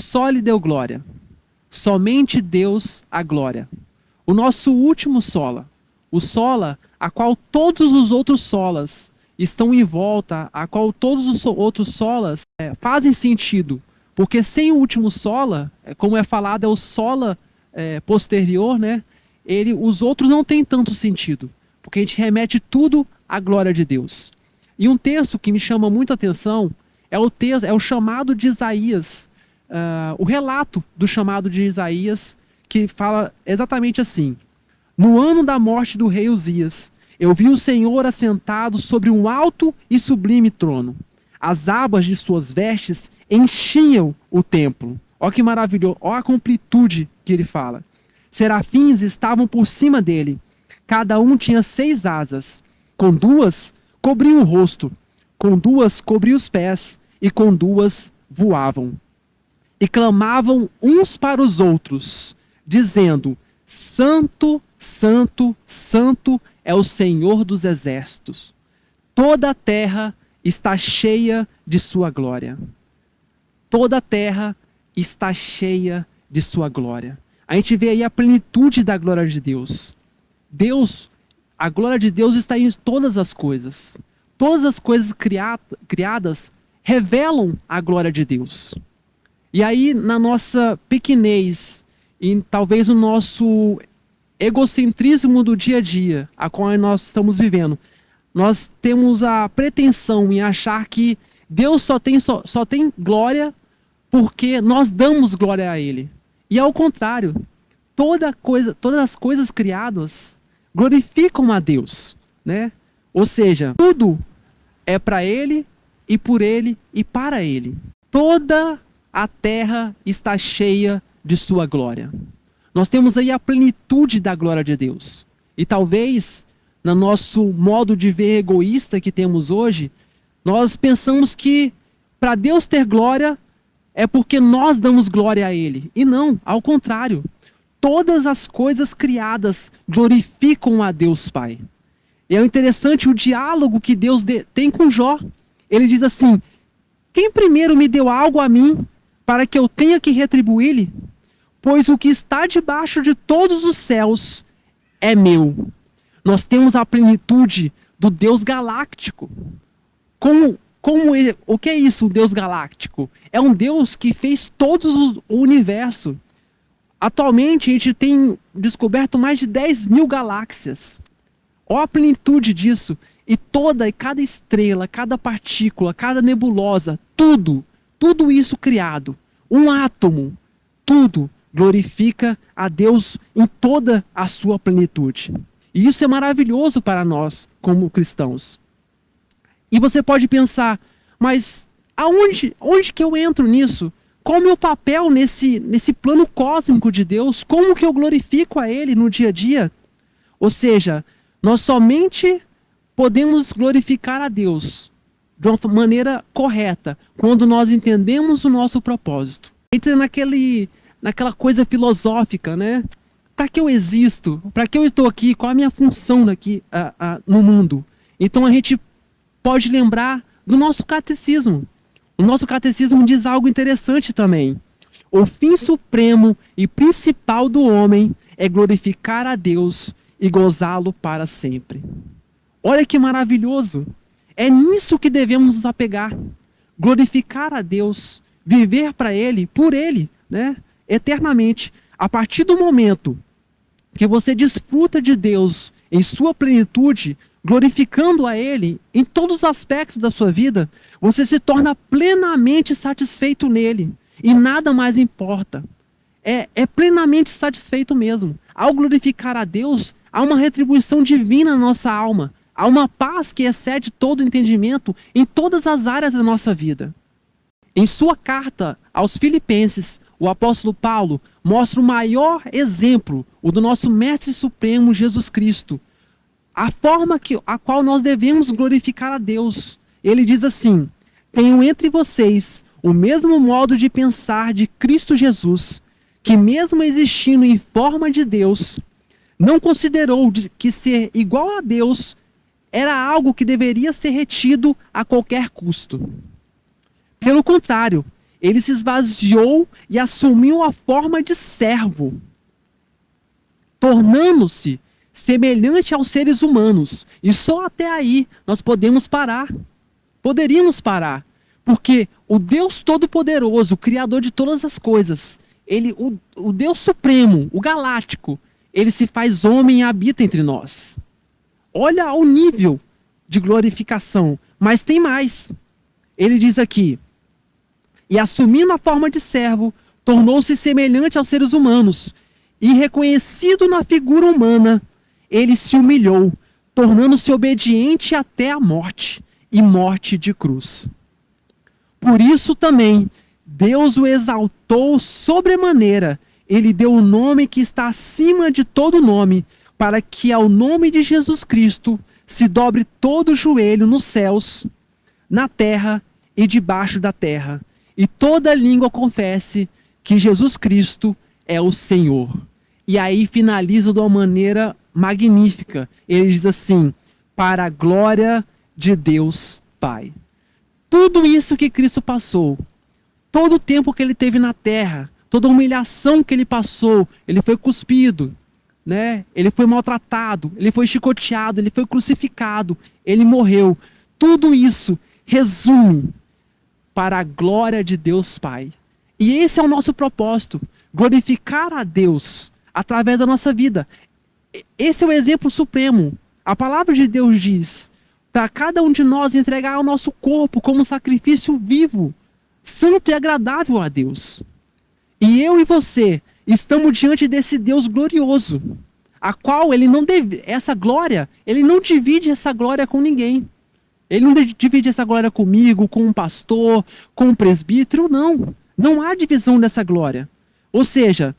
só lhe deu glória. Somente Deus a glória. O nosso último sola, o sola a qual todos os outros solas estão em volta, a qual todos os outros solas fazem sentido, porque sem o último sola, como é falado, é o sola posterior, né? Os outros não têm tanto sentido, porque a gente remete tudo à glória de Deus. E um texto que me chama muito a atenção é o chamado de Isaías, o relato do chamado de Isaías, que fala exatamente assim: no ano da morte do rei Uzias, eu vi o Senhor assentado sobre um alto e sublime trono. As abas de suas vestes enchiam o templo. Ó que maravilhoso, ó a completude que ele fala. Serafins estavam por cima dele. Cada um tinha 6 asas. Com 2 cobriam o rosto, com 2 cobriam os pés, e com 2 voavam. E clamavam uns para os outros, dizendo: Santo, Santo, Santo é o Senhor dos exércitos. Toda a terra está cheia de sua glória. Toda a terra está cheia de sua glória. A gente vê aí a plenitude da glória de Deus. A glória de Deus está em todas as coisas. Todas as coisas criadas revelam a glória de Deus. E aí, na nossa pequenez, e talvez no nosso egocentrismo do dia a dia, a qual nós estamos vivendo, nós temos a pretensão em achar que Deus só tem glória porque nós damos glória a Ele. E ao contrário, todas as coisas criadas glorificam a Deus, né? Ou seja, tudo é para Ele e por Ele e para Ele. Toda a terra está cheia de sua glória. Nós temos aí a plenitude da glória de Deus. E talvez, no nosso modo de ver egoísta que temos hoje, nós pensamos que para Deus ter glória é porque nós damos glória a Ele. E não, ao contrário. Todas as coisas criadas glorificam a Deus Pai. E é interessante o diálogo que Deus tem com Jó. Ele diz assim: quem primeiro me deu algo a mim para que eu tenha que retribuir-lhe? Pois o que está debaixo de todos os céus é meu. Nós temos a plenitude do Deus galáctico. O que é isso, o Deus galáctico? É um Deus que fez todo o universo. Atualmente a gente tem descoberto mais de 10.000 galáxias. Olha a plenitude disso. E cada estrela, cada partícula, cada nebulosa, tudo isso criado, um átomo, tudo glorifica a Deus em toda a sua plenitude. E isso é maravilhoso para nós como cristãos. E você pode pensar, mas onde que eu entro nisso? Qual é o meu papel nesse plano cósmico de Deus? Como que eu glorifico a Ele no dia a dia? Ou seja, nós somente podemos glorificar a Deus de uma maneira correta quando nós entendemos o nosso propósito. Entra naquela coisa filosófica, né? Para que eu existo? Para que eu estou aqui? Qual a minha função aqui no mundo? Então a gente pode lembrar do nosso catecismo. O nosso catecismo diz algo interessante também. O fim supremo e principal do homem é glorificar a Deus e gozá-lo para sempre. Olha que maravilhoso! É nisso que devemos nos apegar. Glorificar a Deus, viver para Ele, por Ele, né? Eternamente. A partir do momento que você desfruta de Deus em sua plenitude, glorificando a Ele em todos os aspectos da sua vida, você se torna plenamente satisfeito nele. E nada mais importa. É plenamente satisfeito mesmo. Ao glorificar a Deus, há uma retribuição divina na nossa alma. Há uma paz que excede todo entendimento em todas as áreas da nossa vida. Em sua carta aos Filipenses, o apóstolo Paulo mostra o maior exemplo, o do nosso Mestre Supremo Jesus Cristo. A forma a qual nós devemos glorificar a Deus. Ele diz assim: tenham entre vocês o mesmo modo de pensar de Cristo Jesus, que mesmo existindo em forma de Deus, não considerou que ser igual a Deus era algo que deveria ser retido a qualquer custo. Pelo contrário, Ele se esvaziou e assumiu a forma de servo, tornando-se semelhante aos seres humanos. E só até aí nós podemos parar. Poderíamos parar. Porque o Deus Todo-Poderoso, o Criador de todas as coisas, o Deus Supremo, o Galáctico, ele se faz homem e habita entre nós. Olha o nível de glorificação. Mas tem mais. Ele diz aqui: e assumindo a forma de servo, tornou-se semelhante aos seres humanos. E reconhecido na figura humana, ele se humilhou, tornando-se obediente até a morte, e morte de cruz. Por isso também, Deus o exaltou sobremaneira. Ele deu o nome que está acima de todo nome, para que ao nome de Jesus Cristo se dobre todo o joelho nos céus, na terra e debaixo da terra, e toda língua confesse que Jesus Cristo é o Senhor. E aí finaliza de uma maneira magnífica. Ele diz assim: para a glória de Deus Pai. Tudo isso que Cristo passou, todo o tempo que ele teve na terra, toda a humilhação que ele passou, ele foi cuspido, né? Ele foi maltratado, ele foi chicoteado, ele foi crucificado, ele morreu. Tudo isso resume para a glória de Deus Pai. E esse é o nosso propósito, glorificar a Deus através da nossa vida. Esse é o exemplo supremo. A palavra de Deus diz para cada um de nós entregar o nosso corpo como sacrifício vivo, santo e agradável a Deus. E eu e você estamos diante desse Deus glorioso, a qual ele não deve, essa glória, ele não divide essa glória com ninguém. Ele não divide essa glória comigo, com um pastor, com um presbítero, não. Não há divisão dessa glória. Ou seja,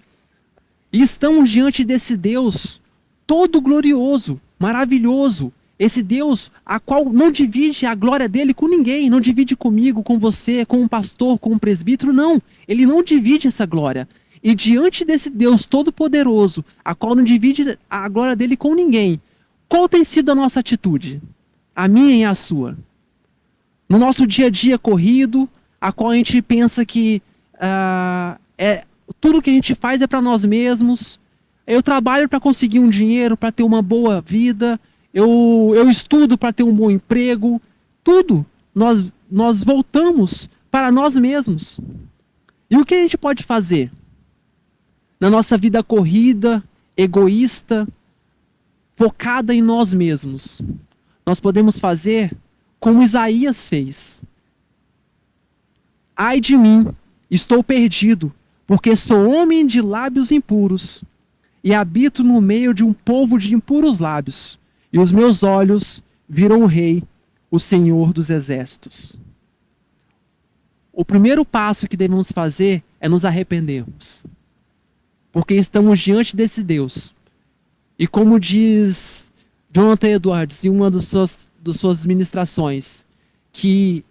estamos diante desse Deus todo glorioso, maravilhoso. Esse Deus a qual não divide a glória dele com ninguém. Não divide comigo, com você, com um pastor, com um presbítero, não. Ele não divide essa glória. E diante desse Deus todo-poderoso, a qual não divide a glória dele com ninguém, qual tem sido a nossa atitude? A minha e a sua. No nosso dia a dia corrido, a qual a gente pensa que tudo que a gente faz é para nós mesmos. Eu trabalho para conseguir um dinheiro, para ter uma boa vida. Eu estudo para ter um bom emprego. Tudo nós voltamos para nós mesmos. E o que a gente pode fazer? Na nossa vida corrida, egoísta, focada em nós mesmos, nós podemos fazer como Isaías fez. Ai de mim, estou perdido, porque sou homem de lábios impuros e habito no meio de um povo de impuros lábios, e os meus olhos viram o Rei, o Senhor dos Exércitos. O primeiro passo que devemos fazer é nos arrependermos, porque estamos diante desse Deus. E como diz Jonathan Edwards em uma das suas ministrações, que,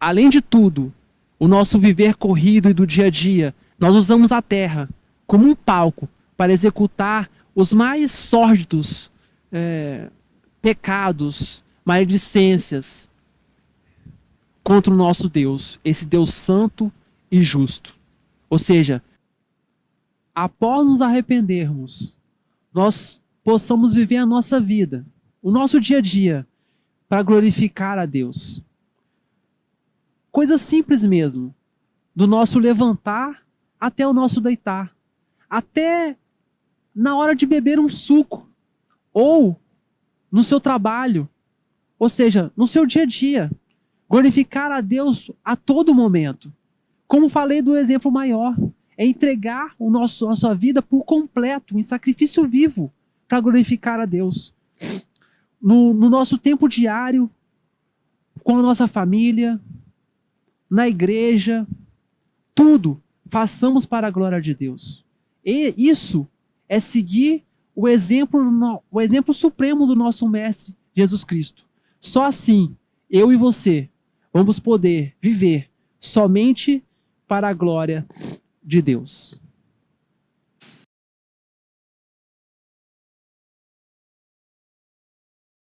além de tudo, o nosso viver corrido e do dia a dia, nós usamos a terra como um palco para executar os mais sórdidos pecados, maledicências contra o nosso Deus, esse Deus santo e justo. Ou seja, após nos arrependermos, nós possamos viver a nossa vida, o nosso dia a dia, para glorificar a Deus. Coisa simples mesmo, do nosso levantar até o nosso deitar, até na hora de beber um suco, ou no seu trabalho, ou seja, no seu dia a dia, glorificar a Deus a todo momento. Como falei do exemplo maior, é entregar a nossa vida por completo, em sacrifício vivo, para glorificar a Deus. No nosso tempo diário, com a nossa família, na igreja, tudo façamos para a glória de Deus. E isso é seguir o exemplo supremo do nosso Mestre Jesus Cristo. Só assim, eu e você vamos poder viver somente para a glória de Deus.